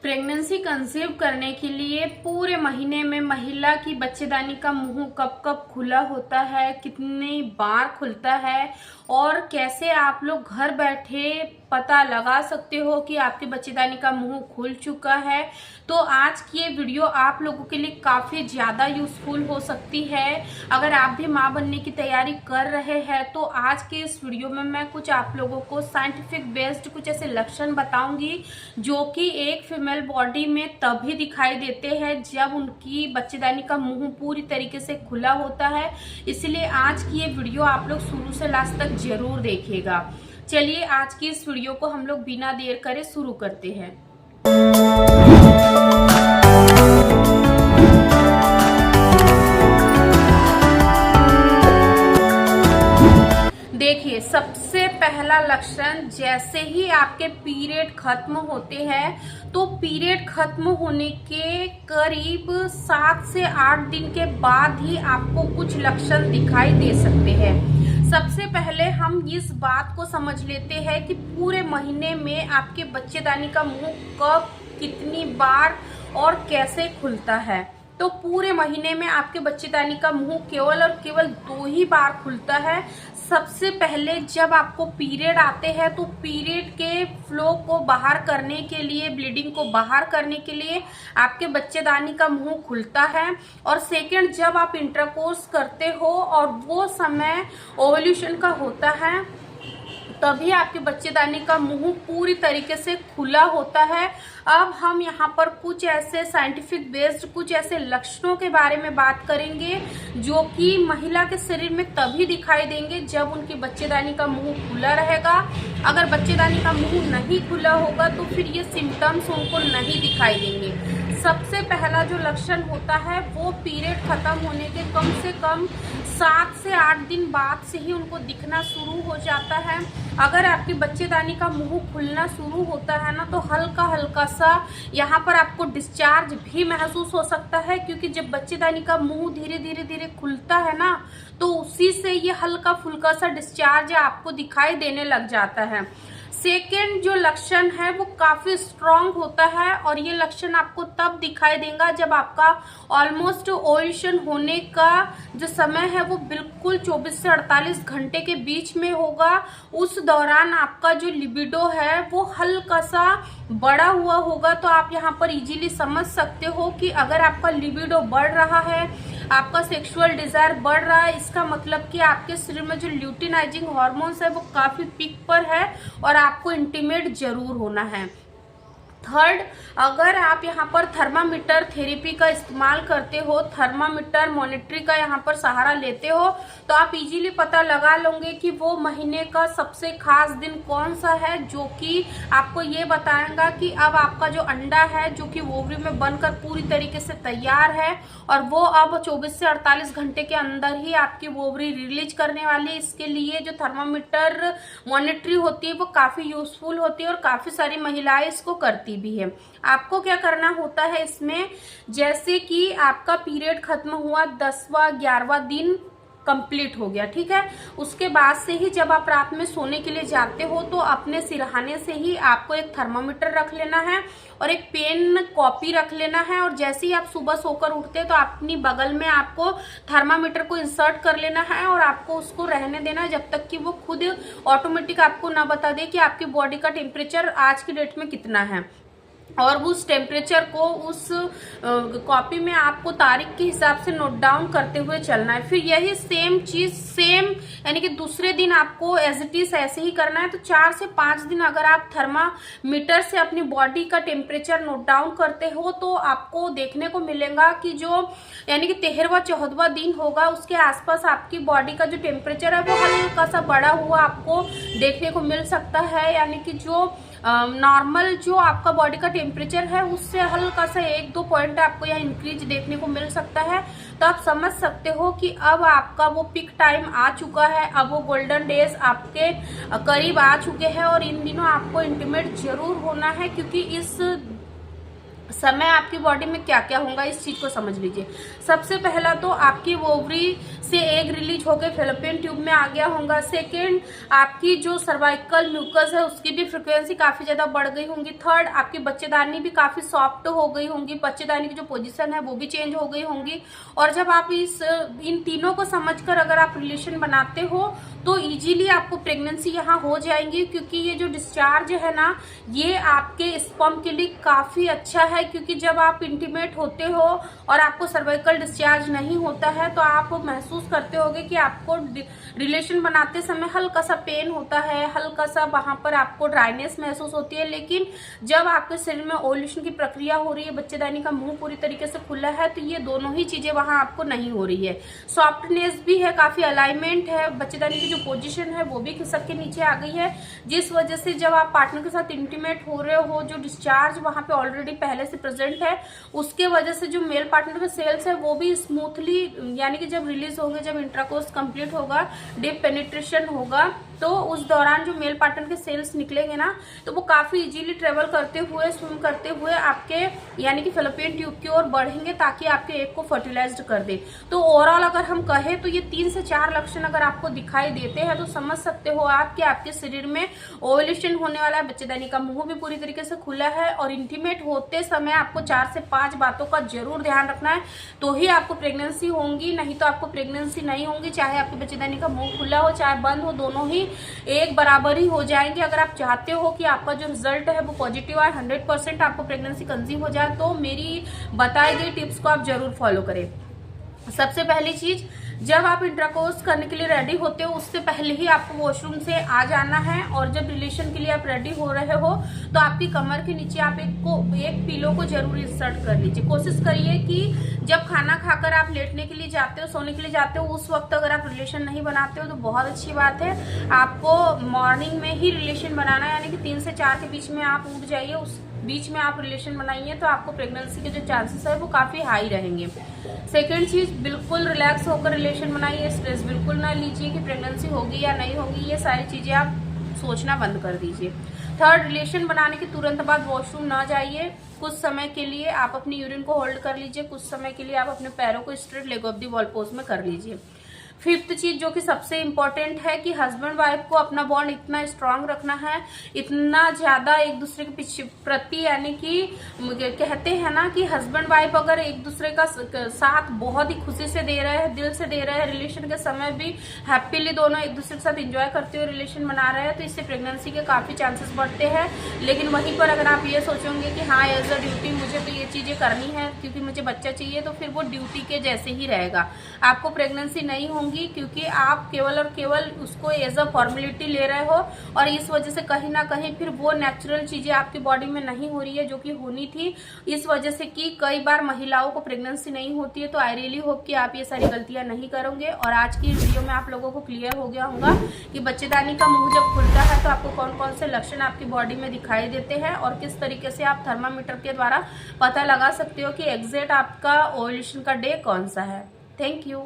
Pregnancy conceive करने के लिए पूरे महीने में महिला की बच्चेदानी का मुंह कब कब खुला होता है, कितनी बार खुलता है और कैसे आप लोग घर बैठे पता लगा सकते हो कि आपकी बच्चेदानी का मुंह खुल चुका है। तो आज की ये वीडियो आप लोगों के लिए काफ़ी ज़्यादा यूजफुल हो सकती है। अगर आप भी माँ बनने की तैयारी कर रहे हैं तो आज के इस वीडियो में मैं कुछ आप लोगों को साइंटिफिक बेस्ड कुछ ऐसे लक्षण बताऊंगी जो कि एक फीमेल बॉडी में तभी दिखाई देते हैं जब उनकी बच्चेदानी का मुंह पूरी तरीके से खुला होता है। इसलिए आज की ये वीडियो आप लोग शुरू से लास्ट तक जरूर देखिएगा। चलिए आज की इस वीडियो को हम लोग बिना देर करे शुरू करते हैं। देखिए, सबसे पहला लक्षण, जैसे ही आपके पीरियड खत्म होते हैं तो पीरियड खत्म होने के करीब 7 से 8 दिन के बाद ही आपको कुछ लक्षण दिखाई दे सकते हैं। सबसे पहले हम इस बात को समझ लेते हैं कि पूरे महीने में आपके बच्चेदानी का मुंह कब, कितनी बार और कैसे खुलता है। तो पूरे महीने में आपके बच्चेदानी का मुंह केवल और केवल 2 ही बार खुलता है। सबसे पहले जब आपको पीरियड आते हैं तो पीरियड के फ्लो को बाहर करने के लिए, ब्लीडिंग को बाहर करने के लिए आपके बच्चेदानी का मुंह खुलता है। और सेकंड, जब आप इंटरकोर्स करते हो और वो समय ओव्यूलेशन का होता है तभी आपके बच्चेदानी का मुंह पूरी तरीके से खुला होता है। अब हम यहाँ पर कुछ ऐसे साइंटिफिक बेस्ड कुछ ऐसे लक्षणों के बारे में बात करेंगे जो कि महिला के शरीर में तभी दिखाई देंगे जब उनकी बच्चेदानी का मुंह खुला रहेगा। अगर बच्चेदानी का मुंह नहीं खुला होगा तो फिर ये सिम्टम्स उनको नहीं दिखाई देंगे। सबसे पहला जो लक्षण होता है वो पीरियड खत्म होने के कम से कम 7 से 8 दिन बाद से ही उनको दिखना शुरू हो जाता है। अगर आपकी बच्चेदानी का मुंह खुलना शुरू होता है ना तो हल्का हल्का सा यहाँ पर आपको डिस्चार्ज भी महसूस हो सकता है, क्योंकि जब बच्चेदानी का मुंह धीरे धीरे खुलता है ना तो उसी से ये हल्का फुल्का सा डिस्चार्ज आपको दिखाई देने लग जाता है। सेकेंड जो लक्षण है वो काफी स्ट्रांग होता है और ये लक्षण आपको तब दिखाई देगा जब आपका ऑलमोस्ट ओव्यूलेशन होने का जो समय है वो बिल्कुल 24 से 48 घंटे के बीच में होगा। उस दौरान आपका जो लिबिडो है वो हल्का सा बढ़ा हुआ होगा। तो आप यहाँ पर इजीली समझ सकते हो कि अगर आपका लिबिडो बढ़ रहा है, आपका सेक्सुअल डिजायर बढ़ रहा है, इसका मतलब कि आपके शरीर में जो ल्यूटिनाइजिंग हार्मोन्स है वो काफी पीक पर है और आपको इंटीमेट जरूर होना है। थर्ड, अगर आप यहाँ पर थर्मामीटर थेरेपी का इस्तेमाल करते हो, थर्मामीटर मॉनिटरी का यहाँ पर सहारा लेते हो, तो आप इजीली पता लगा लोगे कि वो महीने का सबसे खास दिन कौन सा है जो कि आपको ये बताएगा कि अब आपका जो अंडा है जो कि ओवरी में बनकर पूरी तरीके से तैयार है और वो अब 24 से 48 घंटे के अंदर ही आपकी ओवरी रिलीज करने वाली है। इसके लिए जो थर्मामीटर मॉनिटरी होती है वो काफ़ी यूजफुल होती है और काफ़ी सारी महिलाएं इसको करती भी है। आपको क्या करना होता है इसमें, जैसे कि आपका पीरियड खत्म हुआ, 10वां 11वां दिन कंप्लीट हो गया, ठीक है, उसके बाद से ही जब आप रात में सोने के लिए जाते हो तो अपने सिरहाने से ही आपको एक थर्मामीटर रख लेना है और एक पेन कॉपी रख लेना है। और जैसे ही आप सुबह सोकर उठते हैं तो अपनी बगल में आपको थर्मामीटर को इंसर्ट कर लेना है और आपको उसको रहने देना है जब तक कि वो खुद ऑटोमेटिक आपको ना बता दे कि आपकी बॉडी का टेम्परेचर आज की डेट में कितना है। और उस टेम्परेचर को उस कॉपी में आपको तारीख के हिसाब से नोट डाउन करते हुए चलना है। फिर यही सेम चीज यानी कि दूसरे दिन आपको एज इट इज ऐसे ही करना है। तो 4 से 5 दिन अगर आप थर्मामीटर से अपनी बॉडी का टेम्परेचर नोट डाउन करते हो तो आपको देखने को मिलेगा कि जो यानी कि 13वां 14वां दिन होगा उसके आसपास आपकी बॉडी का जो टेम्परेचर है वो हल्का सा बढ़ा हुआ आपको देखने को मिल सकता है। यानी कि जो नॉर्मल जो आपका बॉडी का टेम्परेचर है उससे हल्का सा 1-2 पॉइंट आपको यहाँ इंक्रीज देखने को मिल सकता है। तो आप समझ सकते हो कि अब आपका वो पिक टाइम आ चुका है, अब वो गोल्डन डेज आपके करीब आ चुके हैं और इन दिनों आपको इंटीमेट जरूर होना है, क्योंकि इस समय आपकी बॉडी में क्या क्या होगा इस चीज को समझ लीजिए। सबसे पहला तो आपकी ओवरी से एग रिलीज होकर फैलोपियन ट्यूब में आ गया होगा। सेकेंड, आपकी जो सर्वाइकल म्यूकस है उसकी भी फ्रिक्वेंसी काफी ज्यादा बढ़ गई होंगी। थर्ड, आपकी बच्चेदानी भी काफी सॉफ्ट हो गई होंगी, बच्चेदानी की जो पोजीशन है वो भी चेंज हो गई होंगी। और जब आप इन तीनों को समझकर अगर आप रिलेशन बनाते हो तो इजीली आपको प्रेगनेंसी यहाँ हो जाएंगी, क्योंकि ये जो डिस्चार्ज है ना ये आपके स्पर्म के लिए काफी अच्छा है। क्योंकि जब आप इंटीमेट होते हो और आपको सर्वाइकल डिस्चार्ज नहीं होता है तो आप महसूस करते होगे कि आपको रिलेशन बनाते समय हल्का सा पेन होता है, हल्का सा वहां पर आपको ड्राइनेस महसूस होती है। लेकिन जब आपके शरीर में ओव्यूलेशन की प्रक्रिया हो रही है, बच्चेदानी का मुंह पूरी तरीके से खुला है, तो ये दोनों ही चीजें वहां आपको नहीं हो रही है। सॉफ्टनेस भी है, काफी अलाइनमेंट है, बच्चेदानी की जो पोजीशन है वो भी खिसक के नीचे आ गई है, जिस वजह से जब आप पार्टनर के साथ इंटीमेट हो रहे हो, जो डिस्चार्ज वहां पे ऑलरेडी पहले से प्रेजेंट है, उसके वजह से जो मेल पार्टनर के सेल्स है वो भी स्मूथली, यानी कि जब रिलीज होंगे, जब इंट्राकोर्स कंप्लीट होगा, डीप पेनिट्रेशन होगा, तो उस दौरान जो मेल पार्टनर के सेल्स निकलेंगे ना तो वो काफी इजीली ट्रेवल करते हुए, स्विम करते हुए आपके यानी कि फैलोपियन ट्यूब की ओर बढ़ेंगे, ताकि आपके एग को फर्टिलाइज्ड कर दे। तो ओवरऑल अगर हम कहें तो ये 3 से 4 लक्षण अगर आपको दिखाई देते हैं तो समझ सकते हो आप कि आपके शरीर में ओव्यूलेशन होने वाला है, बच्चेदानी का मुंह भी पूरी तरीके से खुला है। और इंटीमेट होते समय आपको 4 से 5 बातों का जरूर ध्यान रखना है, तो ही आपको प्रेगनेंसी होंगी, नहीं तो आपको प्रेगनेंसी नहीं होंगी। चाहे आपकी बच्चेदानी का मुंह खुला हो चाहे बंद हो, दोनों ही एक बराबर ही हो जाएंगे। अगर आप चाहते हो कि आपका जो रिजल्ट है वो पॉजिटिव आए, 100% आपको प्रेगनेंसी कंसीव हो जाए, तो मेरी बताई गई टिप्स को आप जरूर फॉलो करें। सबसे पहली चीज, जब आप इंटरकोर्स करने के लिए रेडी होते हो उससे पहले ही आपको वॉशरूम से आ जाना है। और जब रिलेशन के लिए आप रेडी हो रहे हो तो आपकी कमर के नीचे आप एक पिलो को जरूर इंसर्ट कर लीजिए। कोशिश करिए कि जब खाना खाकर आप लेटने के लिए जाते हो, सोने के लिए जाते हो, उस वक्त अगर आप रिलेशन नहीं बनाते हो तो बहुत अच्छी बात है। आपको मॉर्निंग में ही रिलेशन बनाना है, यानी कि 3 से 4 के बीच में आप उठ जाइए, उस बीच में आप रिलेशन बनाइए, तो आपको प्रेगनेंसी के जो चांसेस है वो काफी हाई रहेंगे। सेकंड चीज, बिल्कुल रिलैक्स होकर रिलेशन बनाइए, स्ट्रेस बिल्कुल ना लीजिए कि प्रेगनेंसी होगी या नहीं होगी, ये सारी चीजें आप सोचना बंद कर दीजिए। थर्ड, रिलेशन बनाने के तुरंत बाद वॉशरूम ना जाइए। कुछ समय के लिए आप अपनी यूरिन को होल्ड कर लीजिए, कुछ समय के लिए आप अपने पैरों को straight leg of the wall pose में कर लीजिए। फिफ्थ चीज जो कि सबसे इम्पोर्टेंट है कि हस्बैंड वाइफ को अपना बॉन्ड इतना स्ट्रांग रखना है, इतना ज्यादा एक दूसरे के प्रति, यानी कि कहते हैं ना कि हस्बैंड वाइफ अगर एक दूसरे का साथ बहुत ही खुशी से दे रहे हैं, दिल से दे रहे हैं, रिलेशन के समय भी हैप्पीली दोनों एक दूसरे के साथ एंजॉय करते हुए रिलेशन बना रहे हैं, तो इससे प्रेगनेंसी के काफी चांसेस बढ़ते हैं। लेकिन वहीं पर अगर आप ये सोचोगे कि हाँ एज अ ड्यूटी मुझे तो ये चीजें करनी है क्योंकि मुझे बच्चा चाहिए, तो फिर वो ड्यूटी के जैसे ही रहेगा, आपको प्रेगनेंसी नहीं होगी, क्योंकि आप केवल और केवल उसको एज अ फॉर्मेलिटी ले रहे हो। और इस वजह से कहीं ना कहीं फिर वो नेचुरल चीजें आपकी बॉडी में नहीं हो रही है जो कि होनी थी। इस वजह से कि कई बार महिलाओं को प्रेगनेंसी नहीं होती है। तो आई रियली होप कि आप ये सारी गलतियां नहीं करोगे। और आज की वीडियो में आप लोगों को क्लियर हो गया होगा कि बच्चेदानी का मुंह जब खुलता है तो आपको कौन कौन से लक्षण आपकी बॉडी में दिखाई देते हैं और किस तरीके से आप थर्मामीटर के द्वारा पता लगा सकते हो कि एग्जैक्ट आपका ओव्यूलेशन का डे कौन सा है। Thank you.